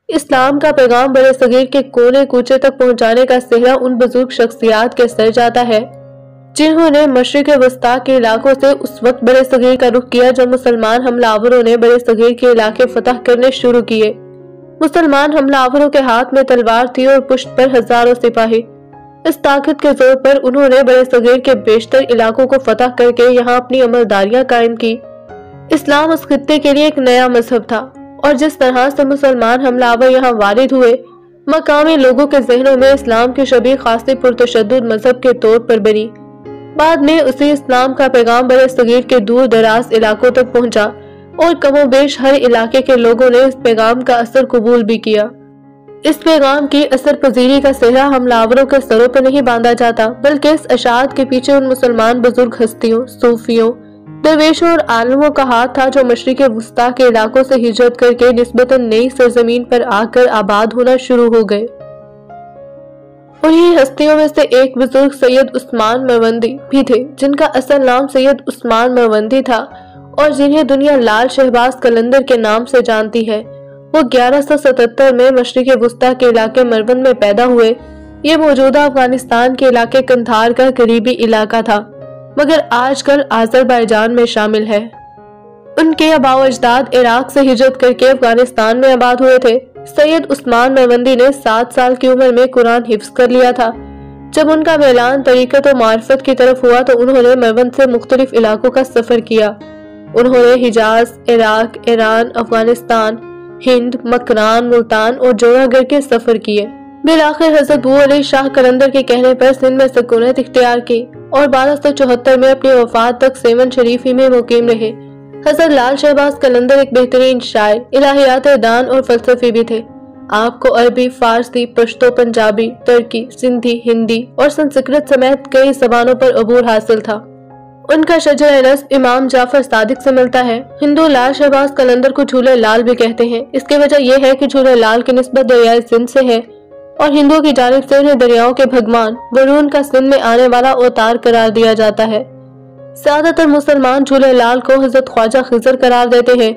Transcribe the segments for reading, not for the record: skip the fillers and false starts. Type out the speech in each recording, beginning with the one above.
اسلام کا پیغام برِ صغیر کے کونے کوچے تک پہنچانے کا سہرا ان بزرگ شخصیات کے سر جاتا ہے جنہوں نے مشرق وسطیٰ کے علاقوں سے اس وقت برِ صغیر کا رخ کیا جب مسلمان حملہ آوروں نے برِ صغیر کے علاقے فتح کرنے شروع کیے۔ مسلمان حملہ آوروں کے ہاتھ میں تلوار تھی اور پشت پر ہزاروں سپاہی۔ اس طاقت کے زور پر انہوں نے برِ صغیر کے بیشتر علاقوں کو فتح کر کے یہاں اپنی عملداریاں قائم کی۔ اسلام اس خطے کے لیے ایک نیا مذہب تھا، اور جس طرح سے مسلمان حملہ آور یہاں وارد ہوئے، مقامی لوگوں کے ذہنوں میں اسلام کی شبیہ خاصی پرتشدد مذہب کے طور پر بنی۔ بعد میں اسی اسلام کا پیغام برِ صغیر کے دور دراز علاقوں تک پہنچا اور کم و بیش ہر علاقے کے لوگوں نے اس پیغام کا اثر قبول بھی کیا۔ اس پیغام کی اثر پذیری کا سہرا حملہ آوروں کے سروں پر نہیں باندھا جاتا، بلکہ اس اشاعت کے پیچھے ان مسلمان بزرگ ہستیوں، صوفیوں، درویشوں اور عالموں کا ہاتھ تھا جو مشرق وسطیٰ کے علاقوں سے ہجرت کر کے نسبتاً نئی سرزمین پر آ کر آباد ہونا شروع ہو گئے۔ انہی ہستیوں میں سے ایک بزرگ سید عثمان میوندی بھی تھے، جن کا اصل نام سید عثمان میوندی تھا اور جنہیں دنیا لال شہباز قلندر کے نام سے جانتی ہے۔ وہ 1177 میں مشرق وسطیٰ کے علاقے مروند میں پیدا ہوئے۔ یہ موجودہ افغانستان کے علاقے قندھار کا قریبی علاقہ تھا، مگر آج کل آذربائیجان میں شامل ہے۔ ان کے آباء و اجداد عراق سے ہجرت کر کے افغانستان میں آباد ہوئے تھے۔ سید عثمان میوندی نے 7 سال کی عمر میں قرآن حفظ کر لیا تھا۔ جب ان کا میلان طریقت و معرفت کی طرف ہوا تو انہوں نے میوند سے مختلف علاقوں کا سفر کیا۔ انہوں نے حجاز، عراق، ایران، افغانستان، ہند، مکران، ملتان اور جوڑا گڑھ کے سفر کیے۔ بالآخر حضرت بو علی شاہ قلندر کے کہنے پر سندھ میں سکونت اختیار کی اور 1274 میں اپنی وفات تک سیون شریف ہی میں مقیم رہے۔ حضرت لال شہباز قلندر ایک بہترین شاعر، الہیات دان اور فلسفی بھی تھے۔ آپ کو عربی، فارسی، پشتو، پنجابی، ترکی، سندھی، ہندی اور سنسکرت سمیت کئی زبانوں پر عبور حاصل تھا۔ ان کا شجرہ نسب امام جعفر صادق سے ملتا ہے۔ ہندو لال شہباز قلندر کو جھولے لال بھی کہتے ہیں۔ اس کی وجہ یہ ہے کہ جھولے لال کی نسبت دریائے سندھ سے ہے اور ہندوؤں کی جانب سے انہیں دریاؤں کے بھگوان ورون کا سندھ میں آنے والا اوتار قرار دیا جاتا ہے۔ زیادہ تر مسلمان جھولے لال کو حضرت خواجہ خضر قرار دیتے ہیں،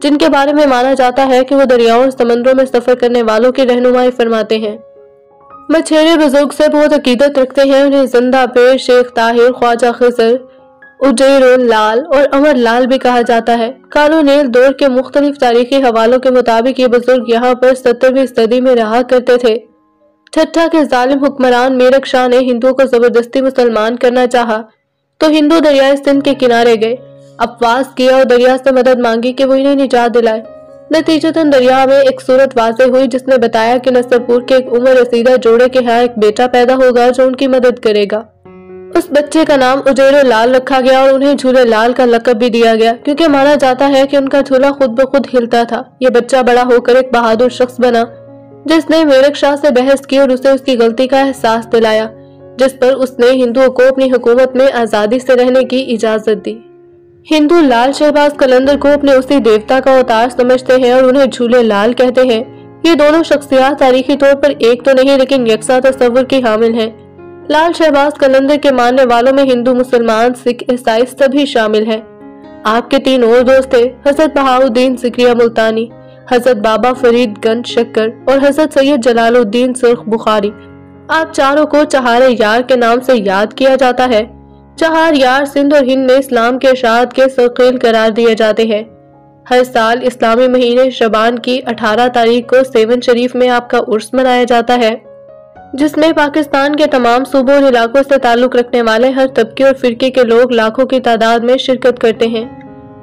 جن کے بارے میں مانا جاتا ہے کہ وہ دریاؤں اور سمندروں میں سفر کرنے والوں کی رہنمائی فرماتے ہیں۔ مچھیرے بزرگ سے بہت عقیدت رکھتے ہیں۔ انہیں زندہ پیر، شیخ طاہر، خواجہ خضر، اجیر لال اور امر لال بھی کہا جاتا ہے۔ کالونیل دور کے مختلف تاریخی حوالوں کے مطابق یہ بزرگ یہاں پر 17ویں صدی میں رہا کرتے تھے۔ ٹھٹھا کے ظالم حکمران میرک شاہ نے ہندوؤں کو زبردستی مسلمان کرنا چاہا تو ہندو دریائے سندھ کے کنارے گئے، اپواس کیا اور دریا سے مدد مانگی کہ وہ انہیں نجات دلائے۔ نتیجتاً دریا میں ایک صورت واضح ہوئی جس نے بتایا کہ نصر پور کے ایک عمر رسیدہ جوڑے کے ہاں ایک بیٹا پیدا ہوگا جو ان کی مدد کرے گا۔ اس بچے کا نام اجیر لال رکھا گیا اور انہیں جھولے لال کا لقب بھی دیا گیا، کیونکہ مانا جاتا ہے کہ ان کا جھولا خود بخود ہلتا تھا۔ یہ بچہ بڑا ہو کر ایک بہادر شخص بنا جس نے میرک شاہ سے بحث کی اور اسے اس کی غلطی کا احساس دلایا، جس پر اس نے ہندوؤں کو اپنی حکومت میں آزادی سے رہنے کی اجازت دی۔ ہندو لال شہباز قلندر کو اپنے اسی دیوتا کا اوتار سمجھتے ہیں اور انہیں جھولے لال کہتے ہیں۔ یہ دونوں شخصیات تاریخی طور پر ایک تو نہیں لیکن یکساں تصور کی حامل ہیں۔ لال شہباز قلندر کے ماننے والوں میں ہندو، مسلمان، سکھ، عیسائی سبھی شامل ہیں۔ آپ کے 3 اور دوست تھے، حضرت بہاؤالدین ذکریہ ملتانی، حضرت بابا فرید گنج شکر اور حضرت سید جلال الدین سرخ بخاری۔ آپ چاروں کو چہار یار کے نام سے یاد کیا جاتا ہے۔ چہار یار سندھ اور ہند میں اسلام کے اشاعت کے سرخیل قرار دیے جاتے ہیں۔ ہر سال اسلامی مہینے شعبان کی 18 تاریخ کو سیون شریف میں آپ کا عرس منایا جاتا ہے، جس میں پاکستان کے تمام صوبوں اور علاقوں سے تعلق رکھنے والے ہر طبقے اور فرقے کے لوگ لاکھوں کی تعداد میں شرکت کرتے ہیں۔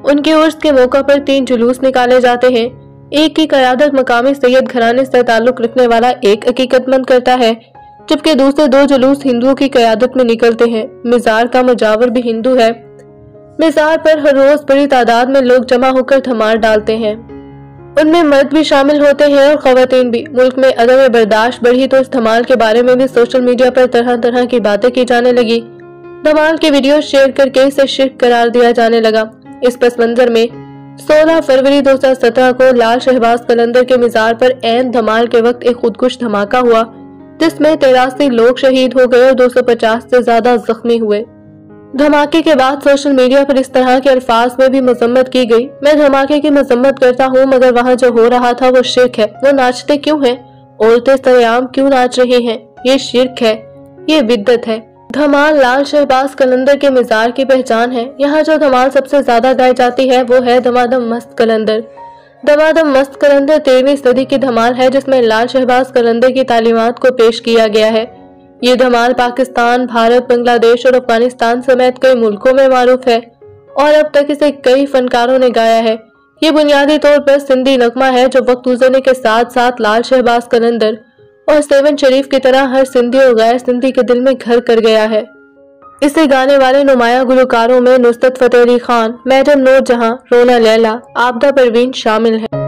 ان کے عرس کے موقع پر 3 جلوس نکالے جاتے ہیں۔ ایک کی قیادت مقامی سید گھرانے سے تعلق رکھنے والا ایک عقیقت مند کرتا ہے، جبکہ دوسرے 2 جلوس ہندوؤں کی قیادت میں نکلتے ہیں۔ مزار کا مجاور بھی ہندو ہے۔ مزار پر ہر روز بڑی تعداد میں لوگ جمع ہو کر دھمار ڈالتے ہیں۔ ان میں مرد بھی شامل ہوتے ہیں اور خواتین بھی۔ ملک میں عدم برداشت بڑھی تو اس دھمال کے بارے میں بھی سوشل میڈیا پر طرح طرح کی باتیں کی جانے لگی۔ دھمال کی ویڈیو شیئر کر کے اسے شرک قرار دیا جانے لگا۔ اس پس منظر میں 16 فروری 2017 کو لال شہباز قلندر کے مزار پر عین دھمال کے وقت ایک خودکش دھماکہ ہوا، جس میں 83 لوگ شہید ہو گئے اور 250 سے زیادہ زخمی ہوئے۔ دھماکے کے بعد سوشل میڈیا پر اس طرح کے الفاظ میں بھی مذمت کی گئی۔ میں دھماکے کی مذمت کرتا ہوں، مگر وہاں جو ہو رہا تھا وہ شرک ہے۔ وہ ناچتے کیوں ہیں؟ عورتیں سرعام کیوں ناچ رہی ہیں؟ یہ شرک ہے، یہ بدعت ہے۔ دھمال لال شہباز قلندر کے مزار کی پہچان ہے۔ یہاں جو دھمال سب سے زیادہ گائی جاتی ہے وہ ہے دمادم مست قلندر۔ دمادم مست قلندر 13ویں صدی کی دھمال ہے جس میں لال شہباز قلندر کی تعلیمات کو پیش کیا گیا ہے۔ یہ دھمال پاکستان، بھارت، بنگلہ دیش اور افغانستان سمیت کئی ملکوں میں معروف ہے اور اب تک اسے کئی فنکاروں نے گایا ہے۔ یہ بنیادی طور پر سندھی نغمہ ہے جو وقت گزرنے کے ساتھ ساتھ لال شہباز قلندر اور سیون شریف کی طرح ہر سندھی اور غیر سندھی کے دل میں گھر کر گیا ہے۔ اسے گانے والے نمایاں گلوکاروں میں نصرت فتح علی خان، میڈم نور جہاں، رونا لیلا، عابدہ پروین شامل ہیں۔